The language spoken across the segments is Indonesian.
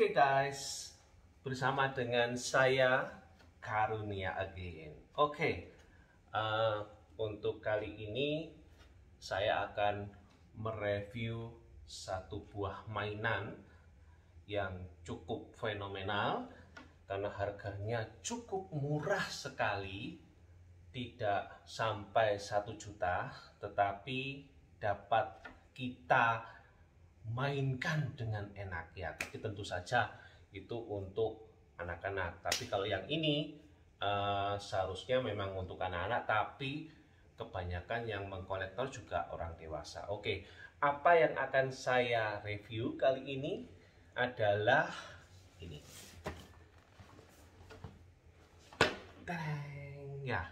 Oke guys, bersama dengan saya Karunia again. Untuk kali ini saya akan mereview satu buah mainan yang cukup fenomenal karena harganya cukup murah sekali, tidak sampai 1 juta, tetapi dapat kita mainkan dengan enak ya. Tapi tentu saja itu untuk anak-anak. Tapi kalau yang ini seharusnya memang untuk anak-anak, tapi kebanyakan yang mengkolektor juga orang dewasa. Oke, apa yang akan saya review kali ini adalah ini. Ya,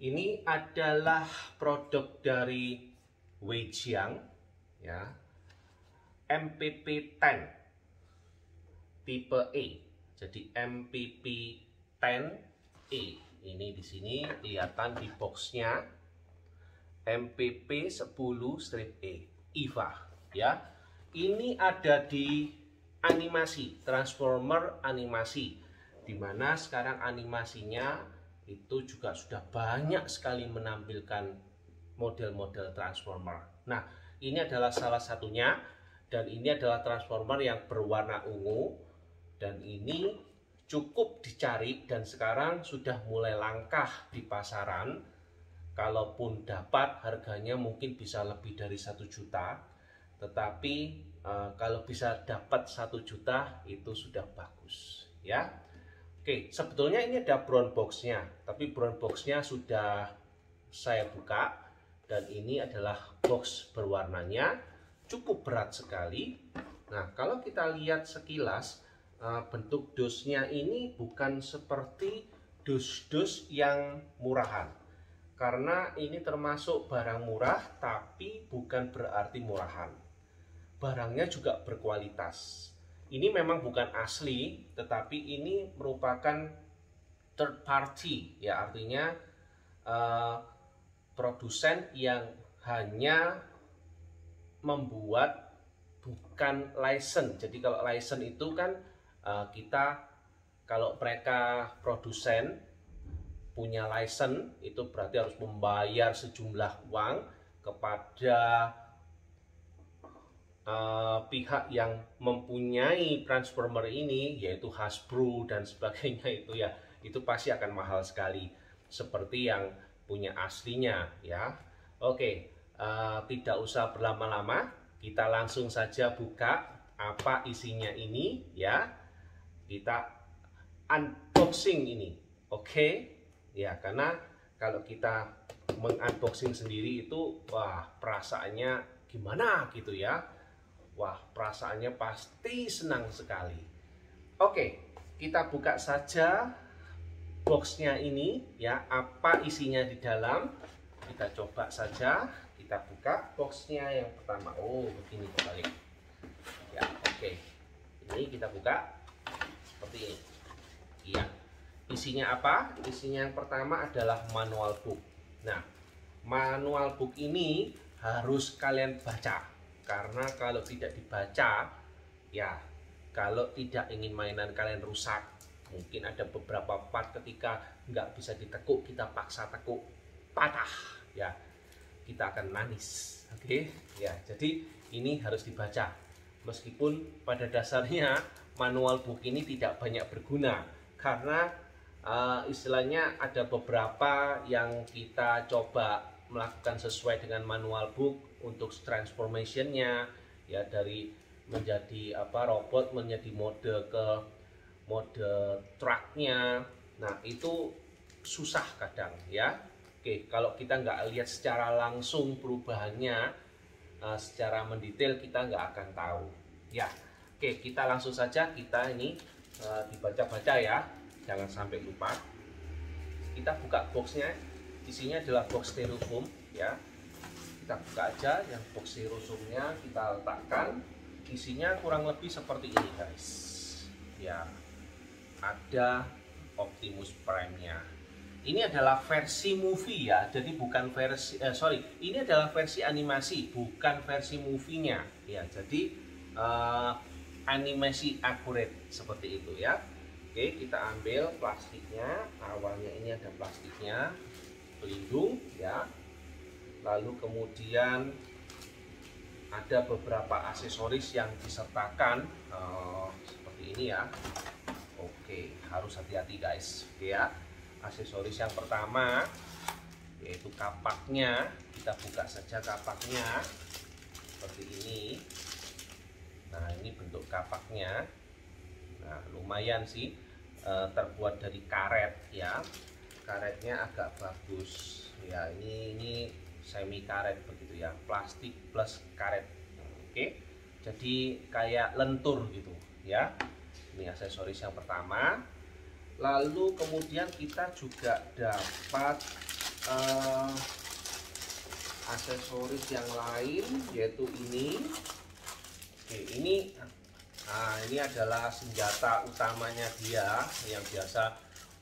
ini adalah produk dari Weijiang ya, MPP10 tipe E. Jadi MPP10E ini di sini kelihatan di boxnya MPP10-E EVA ya. Ini ada di animasi Transformer animasi, dimana sekarang animasinya itu juga sudah banyak sekali menampilkan model-model Transformer. Nah, ini adalah salah satunya, dan ini adalah Transformer yang berwarna ungu, dan ini cukup dicari dan sekarang sudah mulai langka di pasaran. Kalaupun dapat, harganya mungkin bisa lebih dari 1 juta, tetapi kalau bisa dapat 1 juta itu sudah bagus ya. Oke, sebetulnya ini ada brown boxnya, tapi brown boxnya sudah saya buka, dan ini adalah box berwarnanya, cukup berat sekali. Nah, kalau kita lihat sekilas, bentuk dosnya ini bukan seperti dus-dus yang murahan, karena ini termasuk barang murah, tapi bukan berarti murahan. Barangnya juga berkualitas. Ini memang bukan asli, tetapi ini merupakan third party ya, artinya produsen yang hanya membuat, bukan license. Jadi kalau license itu kan kita, kalau mereka produsen punya license itu berarti harus membayar sejumlah uang kepada pihak yang mempunyai Transformer ini, yaitu Hasbro dan sebagainya itu ya. Itu pasti akan mahal sekali, seperti yang punya aslinya ya. Oke, tidak usah berlama-lama, kita langsung saja buka apa isinya ini ya. Kita unboxing ini, oke ya, karena kalau kita mengunboxing sendiri itu wah, perasaannya gimana gitu ya. Wah, perasaannya pasti senang sekali. Oke, kita buka saja boxnya ini ya, apa isinya di dalam. Kita coba saja, kita buka boxnya yang pertama. Oh, begini kembali ya. Oke, ini kita buka seperti ini. Iya, isinya apa? Isinya yang pertama adalah manual book. Nah, manual book ini harus kalian baca, karena kalau tidak dibaca ya, kalau tidak ingin mainan kalian rusak, mungkin ada beberapa part ketika nggak bisa ditekuk, kita paksa tekuk, patah ya, kita akan nangis. Oke ya, jadi ini harus dibaca. Meskipun pada dasarnya manual book ini tidak banyak berguna, karena istilahnya ada beberapa yang kita coba melakukan sesuai dengan manual book untuk transformationnya ya, dari menjadi robot menjadi mode ke mode truknya. Nah, itu susah kadang ya. Oke, kalau kita nggak lihat secara langsung perubahannya secara mendetail, kita nggak akan tahu ya. Oke, kita langsung saja, kita ini dibaca-baca ya, jangan sampai lupa. Kita buka boxnya, isinya adalah box styrofoam ya. Kita buka aja yang box styrofoamnya, kita letakkan. Isinya kurang lebih seperti ini guys ya. Ada Optimus Prime-nya. Ini adalah versi movie ya, jadi bukan versi ini adalah versi animasi, bukan versi movie-nya ya. Jadi animasi akurat seperti itu ya. Oke, kita ambil plastiknya. Awalnya ini ada plastiknya pelindung ya. Lalu kemudian ada beberapa aksesoris yang disertakan seperti ini ya. Oke, harus hati-hati guys. Oke ya. Aksesoris yang pertama yaitu kapaknya. Kita buka saja kapaknya seperti ini. Nah, ini bentuk kapaknya. Nah, lumayan sih, terbuat dari karet ya. Karetnya agak bagus ya. Ini semi karet begitu ya, plastik plus karet. Oke, jadi kayak lentur gitu ya. Ini aksesoris yang pertama. Lalu kemudian kita juga dapat aksesoris yang lain, yaitu ini. Oke, ini adalah senjata utamanya dia yang biasa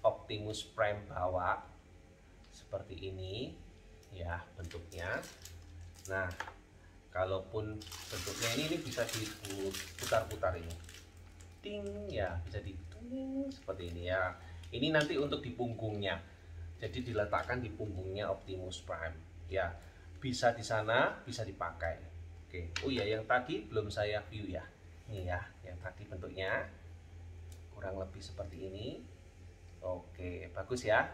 Optimus Prime bawa, seperti ini ya bentuknya. Nah, kalaupun bentuknya ini bisa diputar-putar ini, ting ya, bisa ditung seperti ini ya. Ini nanti untuk di punggungnya, jadi diletakkan di punggungnya Optimus Prime ya. Bisa di sana, bisa dipakai. Oke, oh iya, yang tadi belum saya view ya. Ini ya, yang tadi bentuknya kurang lebih seperti ini. Oke, bagus ya.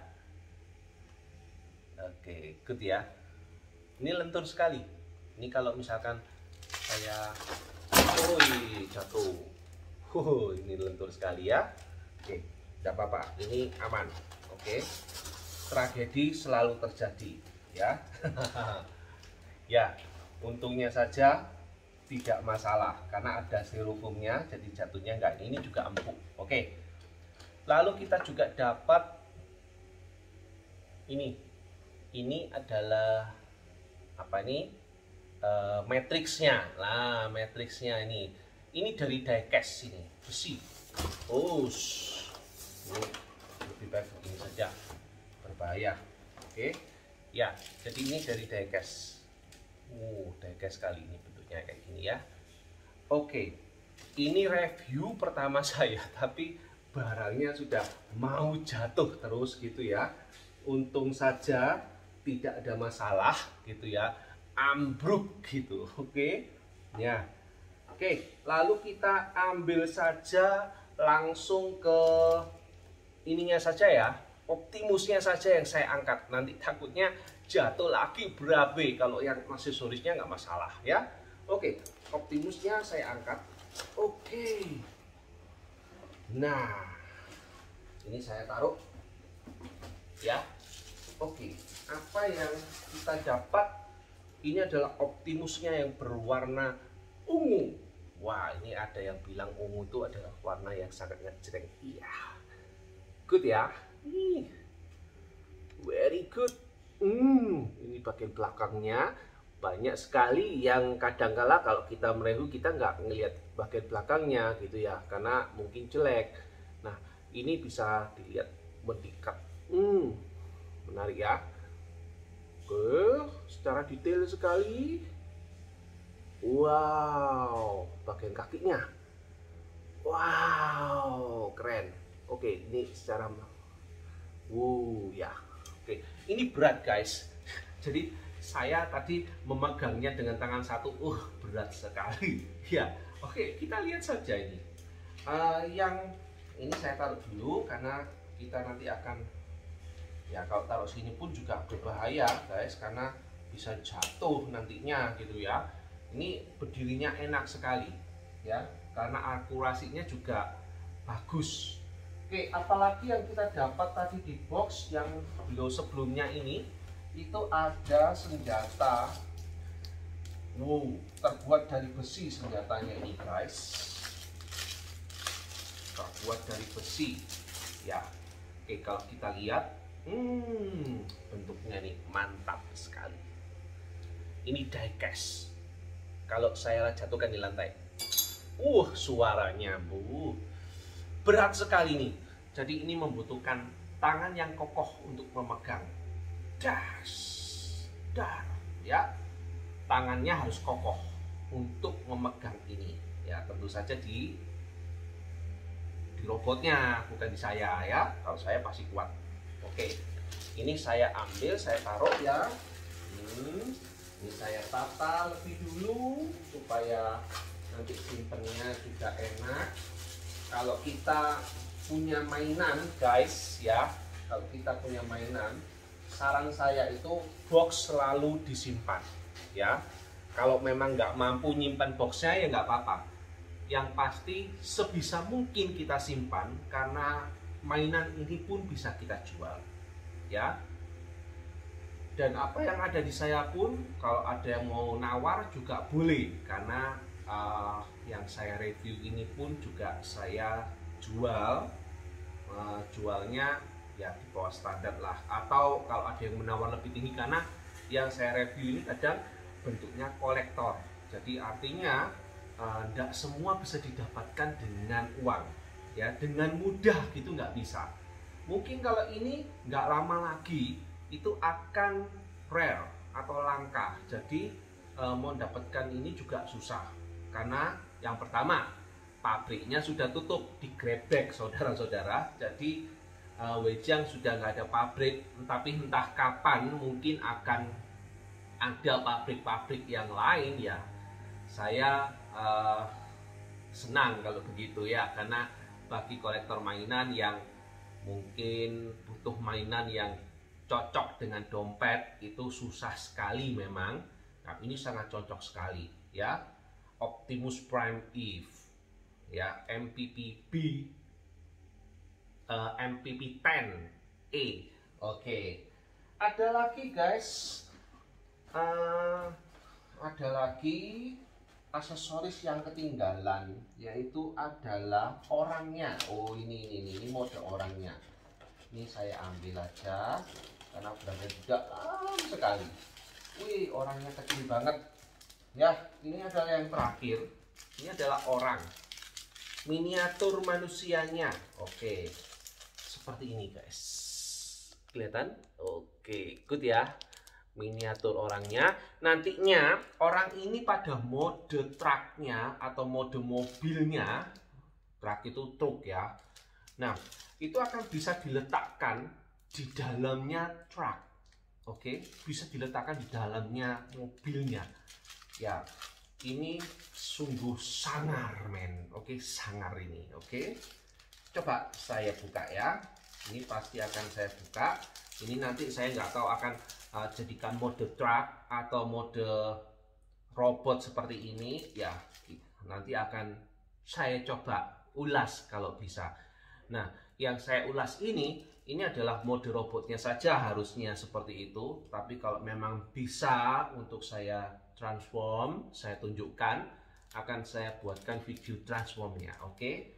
Oke, good ya. Ini lentur sekali. Ini kalau misalkan saya, jatuh. Ini lentur sekali ya. Oke, tidak apa-apa. Ini aman. Oke, tragedi selalu terjadi ya. Ya, untungnya saja tidak masalah karena ada styrofoamnya, jadi jatuhnya enggak. Ini juga empuk. Oke. Lalu kita juga dapat ini adalah apa ini? Matrixnya. Nah, matrixnya ini dari diecast ini, besi. Ini lebih baik begini saja, berbahaya. Oke. Ya, jadi ini dari diecast. Diecast kali ini bentuknya kayak gini ya. Oke, ini review pertama saya, tapi barangnya sudah mau jatuh terus gitu ya. Untung saja tidak ada masalah gitu ya, ambruk gitu. Oke ya. Oke, lalu kita ambil saja langsung ke ininya saja ya, Optimusnya saja yang saya angkat. Nanti takutnya jatuh lagi berabe, kalau yang aksesorisnya nggak masalah ya. Oke, Optimusnya saya angkat. Oke, nah ini saya taruh ya. Oke, apa yang kita dapat? Ini adalah Optimusnya yang berwarna ungu. Wah, ini ada yang bilang ungu itu adalah warna yang sangat ngejreng. Iya, good ya. Very good. Ini bagian belakangnya banyak sekali yang kadangkala kalau kita mereview kita nggak ngelihat bagian belakangnya gitu ya, karena mungkin jelek. Nah, ini bisa dilihat mendekat. Menarik ya. Oke, secara detail sekali. Wow, bagian kakinya. Wow, keren. Oke, ini secara ya. Oke, ini berat guys. Jadi saya tadi memegangnya dengan tangan satu, berat sekali. Ya, oke, kita lihat saja ini. Yang ini saya taruh dulu karena kita nanti akan, ya kalau taruh sini pun juga berbahaya guys, karena bisa jatuh nantinya gitu ya. Ini berdirinya enak sekali ya, karena akurasinya juga bagus. Oke, apalagi yang kita dapat tadi di box yang sebelumnya ini, itu ada senjata. Terbuat dari besi senjatanya ini guys. Terbuat dari besi ya. Oke, kalau kita lihat bentuknya nih mantap sekali. Ini diecast. Kalau saya jatuhkan di lantai, suaranya berat sekali nih. Jadi ini membutuhkan tangan yang kokoh untuk memegang. Ya, tangannya harus kokoh untuk memegang ini. Ya, tentu tentu saja di robotnya, bukan di saya ya. Kalau saya pasti kuat. Oke, ini saya ambil, saya taruh ya. Ini saya tata lebih dulu supaya nanti simpennya juga enak. Kalau kita punya mainan guys ya, kalau kita punya mainan, saran saya itu box selalu disimpan ya. Kalau memang nggak mampu nyimpan boxnya ya nggak apa-apa. Yang pasti sebisa mungkin kita simpan, karena mainan ini pun bisa kita jual ya. Dan apa yang ada di saya pun, kalau ada yang mau nawar juga boleh, karena yang saya review ini pun juga saya jual, jualnya ya di bawah standar lah. Atau kalau ada yang menawar lebih tinggi, karena yang saya review ini kadang bentuknya kolektor, jadi artinya tidak semua bisa didapatkan dengan uang ya, dengan mudah gitu nggak bisa. Mungkin kalau ini nggak lama lagi itu akan rare atau langka, jadi mau dapatkan ini juga susah, karena yang pertama pabriknya sudah tutup, digrebek saudara-saudara. Jadi Wejang sudah nggak ada pabrik, tapi entah kapan mungkin akan ada pabrik-pabrik yang lain ya. Saya senang kalau begitu ya, karena bagi kolektor mainan yang mungkin butuh mainan yang cocok dengan dompet itu susah sekali memang. Nah, ini sangat cocok sekali ya. Optimus Prime Eve ya, MPP 10E. Oke, ada lagi guys, ada lagi aksesoris yang ketinggalan, yaitu adalah orangnya. Oh, ini mode orangnya. Ini saya ambil aja karena berada di dalam sekali. Wih, orangnya kecil banget ya. Ini adalah yang terakhir. Ini adalah orang miniatur manusianya. Oke, seperti ini guys, kelihatan? Oke, good ya. Miniatur orangnya. Nantinya orang ini pada mode truknya atau mode mobilnya, truk itu truk ya. Nah, itu akan bisa diletakkan di dalamnya truk. Oke, bisa diletakkan di dalamnya mobilnya. Ya, ini sungguh sangar men. Oke, sangar ini. Oke, coba saya buka ya. Ini pasti akan saya buka. Ini nanti saya nggak tahu akan jadikan mode truk atau mode robot seperti ini ya, nanti akan saya coba ulas kalau bisa. Nah, yang saya ulas ini adalah mode robotnya saja, harusnya seperti itu. Tapi kalau memang bisa untuk saya transform, saya tunjukkan, akan saya buatkan video transformnya. Oke.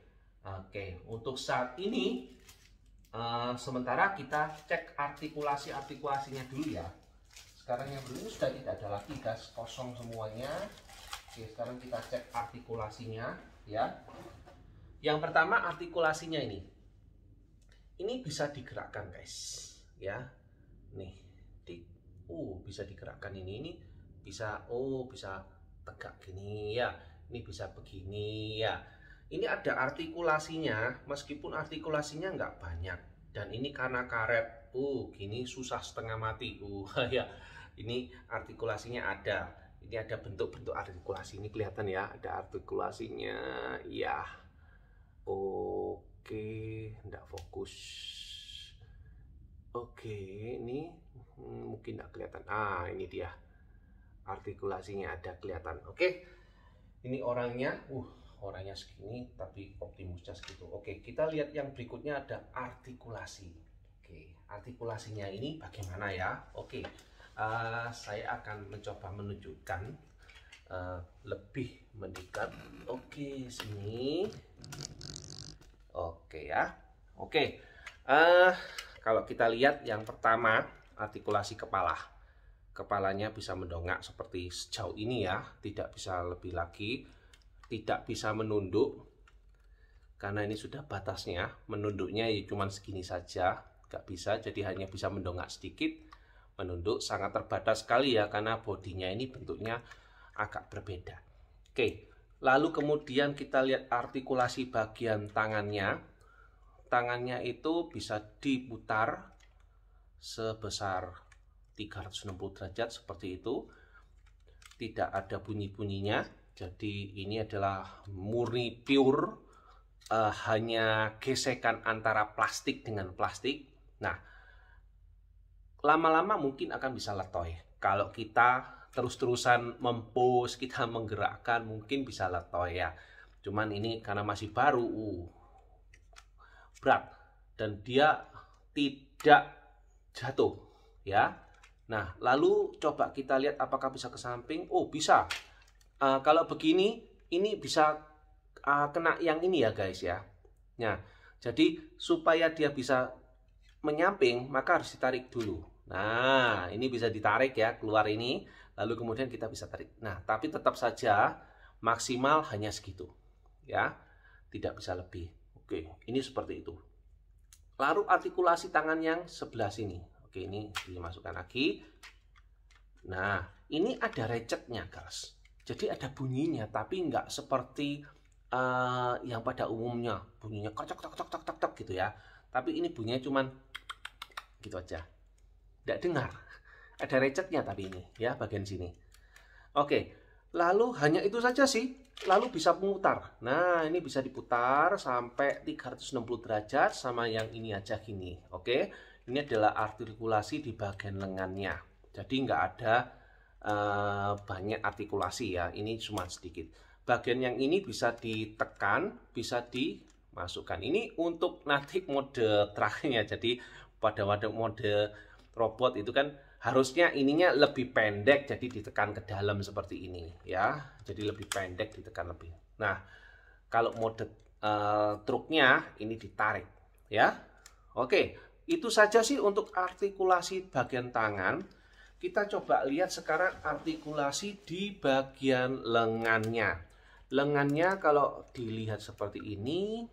Untuk saat ini sementara kita cek artikulasinya dulu ya. Sekarang yang belum sudah tidak ada lagi guys, kosong semuanya. Oke, sekarang kita cek artikulasinya ya. Yang pertama artikulasinya ini bisa digerakkan guys ya. Nih bisa digerakkan, ini bisa bisa tegak gini ya, ini bisa begini ya. Ini ada artikulasinya, meskipun artikulasinya nggak banyak. Dan ini karena karet, gini susah setengah mati. Ya, ini artikulasinya ada. Ini ada bentuk-bentuk artikulasi, ini kelihatan ya, ada artikulasinya. Ya, oke, nggak fokus. Oke, ini mungkin nggak kelihatan. Ini dia, artikulasinya ada kelihatan. Oke, ini orangnya. Orangnya segini tapi Optimusnya segitu. Oke, kita lihat yang berikutnya, ada artikulasi. Oke, artikulasinya ini bagaimana ya? Oke, saya akan mencoba menunjukkan lebih mendekat. Oke, sini. Oke ya. Oke, kalau kita lihat yang pertama, artikulasi kepala. Kepalanya bisa mendongak seperti sejauh ini ya, tidak bisa lebih lagi. Tidak bisa menunduk karena ini sudah batasnya. Menunduknya ya cuma segini saja, nggak bisa, jadi hanya bisa mendongak sedikit. Menunduk sangat terbatas sekali ya, karena bodinya ini bentuknya agak berbeda. Oke, Lalu kemudian kita lihat artikulasi bagian tangannya. Tangannya itu bisa diputar sebesar 360 derajat seperti itu. Tidak ada bunyi-bunyinya. Jadi ini adalah murni pure, hanya gesekan antara plastik dengan plastik. Nah, lama-lama mungkin akan bisa letoy. Kalau kita terus-terusan mempush, kita menggerakkan, mungkin bisa letoy ya. Cuman ini karena masih baru, berat, dan dia tidak jatuh ya. Nah, lalu coba kita lihat apakah bisa ke samping. Oh, bisa. Kalau begini, ini bisa kena yang ini ya guys ya. Nah, jadi supaya dia bisa menyamping, maka harus ditarik dulu. Nah, ini bisa ditarik ya, keluar ini. Lalu kemudian kita bisa tarik. Nah, tapi tetap saja maksimal hanya segitu. Ya, tidak bisa lebih. Oke, ini seperti itu. Lalu artikulasi tangan yang sebelah sini. Oke, ini dimasukkan lagi. Nah, ini ada recetnya, guys. Jadi ada bunyinya, tapi nggak seperti yang pada umumnya. Bunyinya kocok, tok, tok, tok, tok, tok gitu ya. Tapi ini bunyinya cuman gitu aja. Nggak dengar. Ada recetnya tapi ini ya, bagian sini. Oke, lalu hanya itu saja sih. Lalu bisa memutar. Nah, ini bisa diputar sampai 360 derajat sama yang ini aja gini. Oke, ini adalah artikulasi di bagian lengannya. Jadi nggak ada banyak artikulasi ya. Ini cuma sedikit. Bagian yang ini bisa ditekan, bisa dimasukkan. Ini untuk nanti mode terakhirnya. Jadi pada mode robot itu kan harusnya ininya lebih pendek, jadi ditekan ke dalam seperti ini ya. Jadi lebih pendek, ditekan lebih. Nah, kalau mode truknya ini ditarik ya. Oke, itu saja sih untuk artikulasi bagian tangan. Kita coba lihat sekarang artikulasi di bagian lengannya. Lengannya kalau dilihat seperti ini,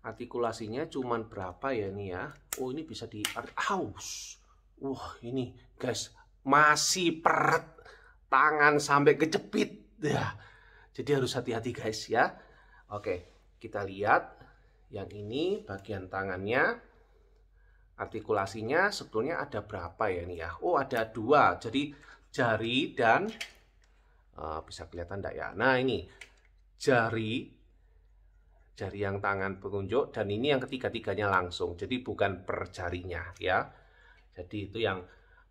artikulasinya cuman berapa ya ini ya. Oh, ini bisa di aus. Wah, ini guys, masih peret, tangan sampai kejepit ya. Jadi harus hati-hati guys ya. Oke, kita lihat yang ini bagian tangannya. Artikulasinya sebetulnya ada berapa ya ini ya. Oh, ada 2. Jadi jari dan bisa kelihatan enggak ya. Nah, ini jari yang tangan pengunjuk, dan ini yang ketiga-tiganya langsung. Jadi bukan per jarinya ya. Jadi itu yang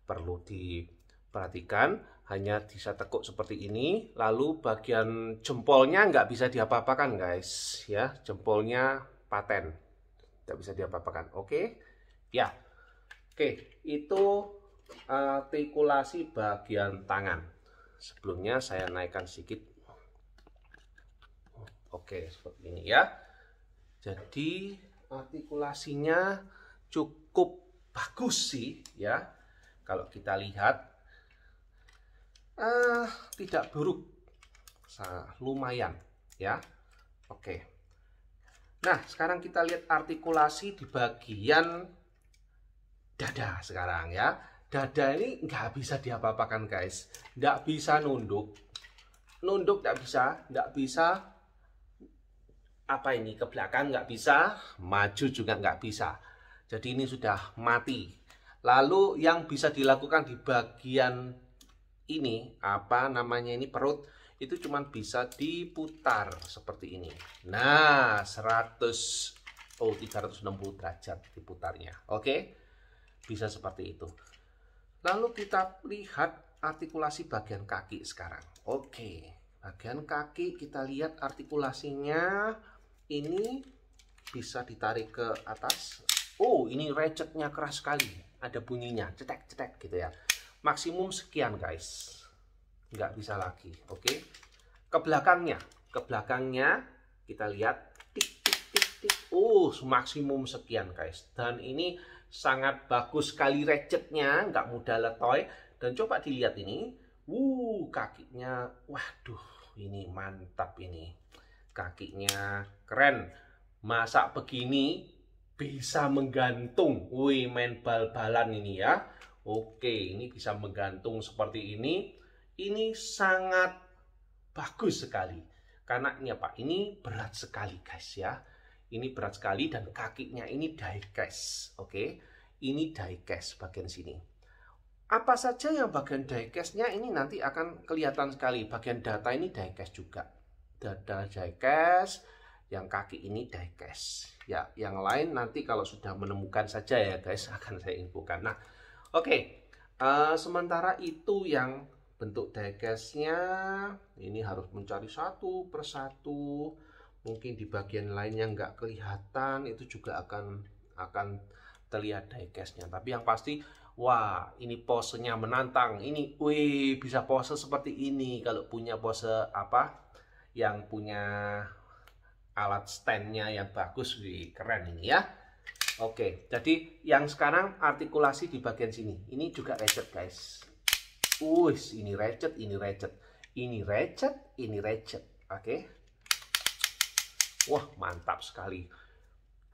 perlu diperhatikan, hanya bisa tekuk seperti ini. Lalu bagian jempolnya nggak bisa diapa-apakan guys ya, jempolnya paten, nggak bisa diapa-apakan. Oke ya, oke, itu artikulasi bagian tangan. Sebelumnya saya naikkan sedikit. Oke, seperti ini ya. Jadi artikulasinya cukup bagus sih ya. Kalau kita lihat tidak buruk, lumayan ya. Oke. Nah, sekarang kita lihat artikulasi di bagian dada sekarang ya. Dada ini nggak bisa diapa-apakan guys. Nggak bisa nunduk. Nunduk nggak bisa apa ini ke belakang nggak bisa, maju juga nggak bisa. Jadi ini sudah mati. Lalu yang bisa dilakukan di bagian ini, apa namanya ini, perut, itu cuma bisa diputar seperti ini. Nah, 360 derajat diputarnya. Oke? Bisa seperti itu. Lalu kita lihat artikulasi bagian kaki sekarang. Oke. Bagian kaki kita lihat artikulasinya ini bisa ditarik ke atas. Oh, ini ratchetnya keras sekali. Ada bunyinya, cetek-cetek gitu ya. Maksimum sekian guys. Nggak bisa lagi. Oke. Ke belakangnya kita lihat tik tik tik tik. Oh, maksimum sekian guys. Dan ini sangat bagus sekali ratchetnya, nggak mudah letoy. Dan coba dilihat ini. Kakinya, waduh, ini mantap ini. Kakinya keren. Masa begini bisa menggantung. Wih, main bal-balan ini ya. Oke, ini bisa menggantung seperti ini. Ini sangat bagus sekali. Karena ini apa? Ini berat sekali guys ya. Ini berat sekali dan kakinya ini diecast. Oke. Ini diecast bagian sini. Apa saja yang bagian diecast-nya ini nanti akan kelihatan sekali. Bagian data ini diecast juga. Data diecast, yang kaki ini diecast. Ya, yang lain nanti kalau sudah menemukan saja ya guys akan saya infokan. Nah, oke. Sementara itu yang bentuk diecast-nya ini harus mencari satu persatu. Mungkin di bagian lainnya nggak kelihatan, itu juga akan terlihat diecast-nya. Tapi yang pasti, wah, ini posenya menantang. Ini, wih, bisa pose seperti ini. Kalau punya pose apa, yang punya alat stand-nya yang bagus, wih, keren ini ya. Oke, jadi yang sekarang artikulasi di bagian sini. Ini juga ratchet guys. Ini ratchet, ini ratchet, ini ratchet, ini ratchet. Oke. Wah, mantap sekali.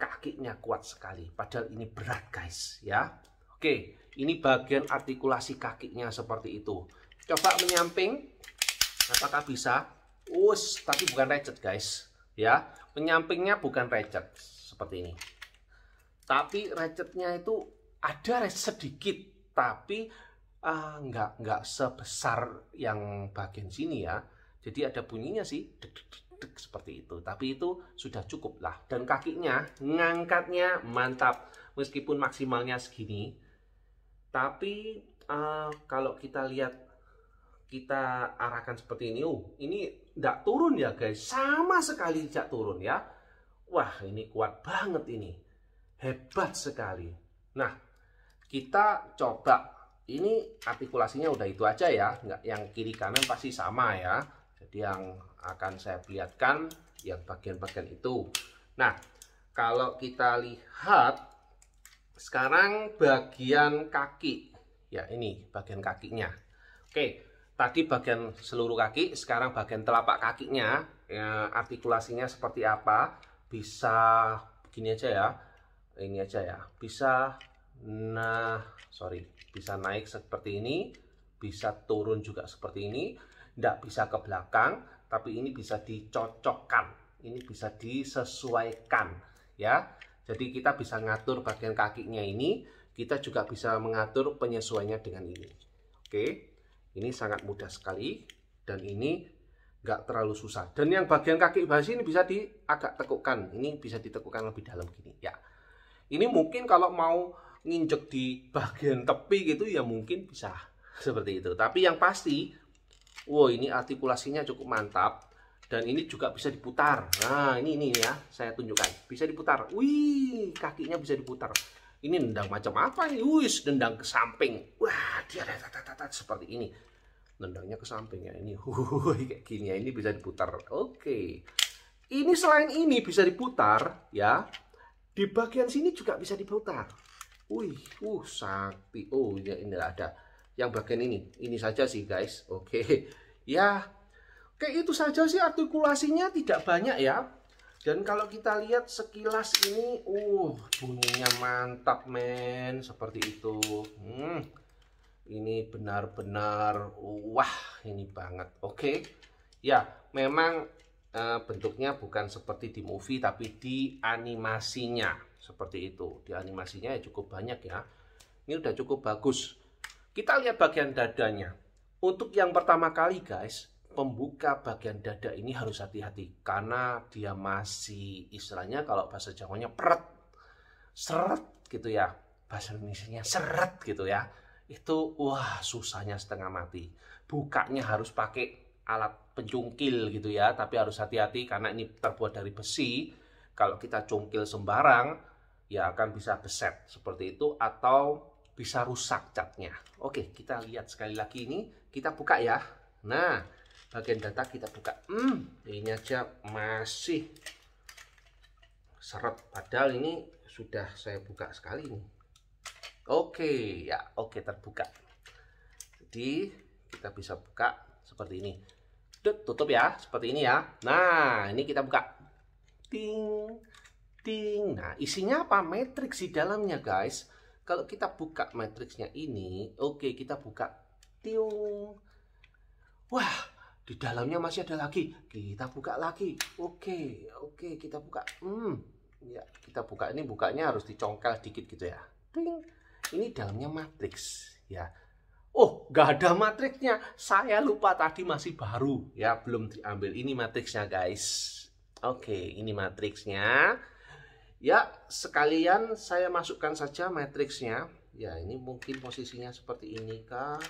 Kakinya kuat sekali, padahal ini berat guys ya. Oke, ini bagian artikulasi kakinya seperti itu. Coba menyamping, apakah bisa? Tapi bukan ratchet guys ya. Penyampingnya bukan ratchet seperti ini. Tapi ratchetnya itu ada sedikit, tapi nggak sebesar yang bagian sini ya. Jadi ada bunyinya sih, seperti itu, tapi itu sudah cukup lah. Dan kakinya ngangkatnya mantap, meskipun maksimalnya segini, tapi kalau kita lihat, kita arahkan seperti ini, ini tidak turun ya guys, sama sekali tidak turun ya. Wah, ini kuat banget, ini hebat sekali. Nah, kita coba, ini artikulasinya udah itu aja ya, nggak, yang kiri kanan pasti sama ya. Jadi yang akan saya perlihatkan yang bagian-bagian itu. Nah, kalau kita lihat sekarang bagian kaki, ya ini bagian kakinya. Oke, tadi bagian seluruh kaki, sekarang bagian telapak kakinya, ya, artikulasinya seperti apa? Bisa begini aja ya, ini aja ya. Bisa, bisa naik seperti ini, bisa turun juga seperti ini. Tidak bisa ke belakang, tapi ini bisa dicocokkan, ini bisa disesuaikan ya. Jadi kita bisa ngatur bagian kakinya ini, kita juga bisa mengatur penyesuaiannya dengan ini. Oke, ini sangat mudah sekali dan ini nggak terlalu susah. Dan yang bagian kaki bawah ini bisa agak tekukkan, ini bisa ditekukkan lebih dalam gini ya. Ini mungkin kalau mau nginjek di bagian tepi gitu ya mungkin bisa seperti itu. Tapi yang pasti, ini artikulasinya cukup mantap dan ini juga bisa diputar. Nah, ini ya, saya tunjukkan. Bisa diputar. Wih, kakinya bisa diputar. Ini nendang macam apa ini? Nendang ke samping. Wah, dia seperti ini. Nendangnya ke samping ya ini. Kayak gini ya, ini bisa diputar. Oke. Ini selain ini bisa diputar ya. Di bagian sini juga bisa diputar. Sakti. Ini ada. Yang bagian ini saja sih guys. Oke ya, kayak itu saja sih, artikulasinya tidak banyak ya. Dan kalau kita lihat sekilas ini, bunyinya mantap men, seperti itu. Ini benar-benar ini banget. Oke ya, memang bentuknya bukan seperti di movie, tapi di animasinya seperti itu. Di animasinya ya cukup banyak ya. Ini udah cukup bagus. Kita lihat bagian dadanya. Untuk yang pertama kali guys, pembuka bagian dada ini harus hati-hati. Karena dia masih, istilahnya kalau bahasa Jawanya peret, seret gitu ya. Bahasa Indonesianya seret gitu ya. Itu susahnya setengah mati. Bukanya harus pakai alat pencungkil gitu ya. Tapi harus hati-hati karena ini terbuat dari besi. Kalau kita cungkil sembarang, ya akan bisa beset seperti itu, atau bisa rusak catnya. Oke, kita lihat sekali lagi ini. Kita buka ya. Nah, bagian data kita buka. Ini aja masih seret. Padahal ini sudah saya buka sekali nih. Oke, ya. Oke, terbuka. Jadi, kita bisa buka seperti ini. Tutup ya, seperti ini ya. Nah, ini kita buka. Ting, ting. Nah, isinya apa? Matriks di dalamnya, guys. Kalau kita buka matriksnya ini, kita buka, tiung. Wah, di dalamnya masih ada lagi. Kita buka lagi. Oke, kita buka. Ya, kita buka. Ini bukanya harus dicongkel dikit gitu ya. Ding. Ini dalamnya matriks ya. Oh, nggak ada matriksnya. Saya lupa tadi masih baru ya, belum diambil. Ini matriksnya guys. Oke, ini matriksnya. Ya, sekalian saya masukkan saja matriksnya. Ya, ini mungkin posisinya seperti ini kah?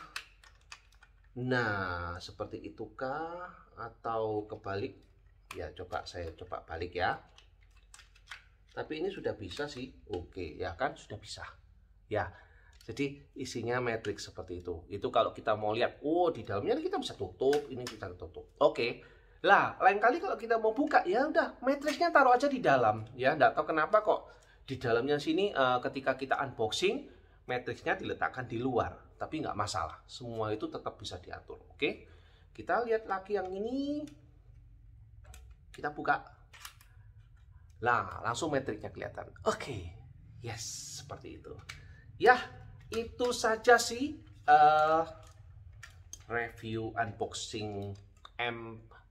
Nah, seperti itu kah? Atau kebalik? Ya, saya coba balik ya. Tapi ini sudah bisa sih. Oke, ya kan? Sudah bisa. Ya, jadi isinya matriks seperti itu. Itu kalau kita mau lihat, oh di dalamnya kita bisa tutup, ini kita tutup. Oke. Lah, lain kali kalau kita mau buka, ya udah matriksnya taruh aja di dalam. Ya, nggak tahu kenapa kok di dalamnya sini ketika kita unboxing, matriksnya diletakkan di luar. Tapi nggak masalah, semua itu tetap bisa diatur. Oke, kita lihat lagi yang ini. Kita buka. Lah, langsung matriksnya kelihatan. Oke, yes, seperti itu. Ya, itu saja sih review unboxing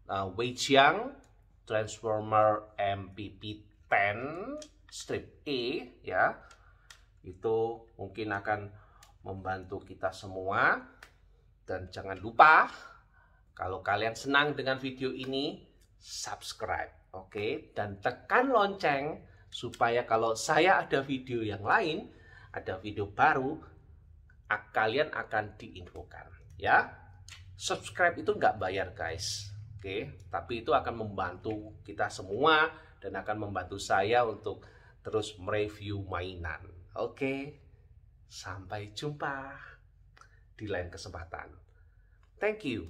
Weijiang Transformer MPP-10 strip E ya. Itu mungkin akan membantu kita semua. Dan jangan lupa, kalau kalian senang dengan video ini, subscribe, oke? Dan tekan lonceng supaya kalau saya ada video yang lain, ada video baru, kalian akan diinfokan ya. Subscribe itu nggak bayar guys, oke? Tapi itu akan membantu kita semua dan akan membantu saya untuk terus mereview mainan. Oke, sampai jumpa di lain kesempatan. Thank you.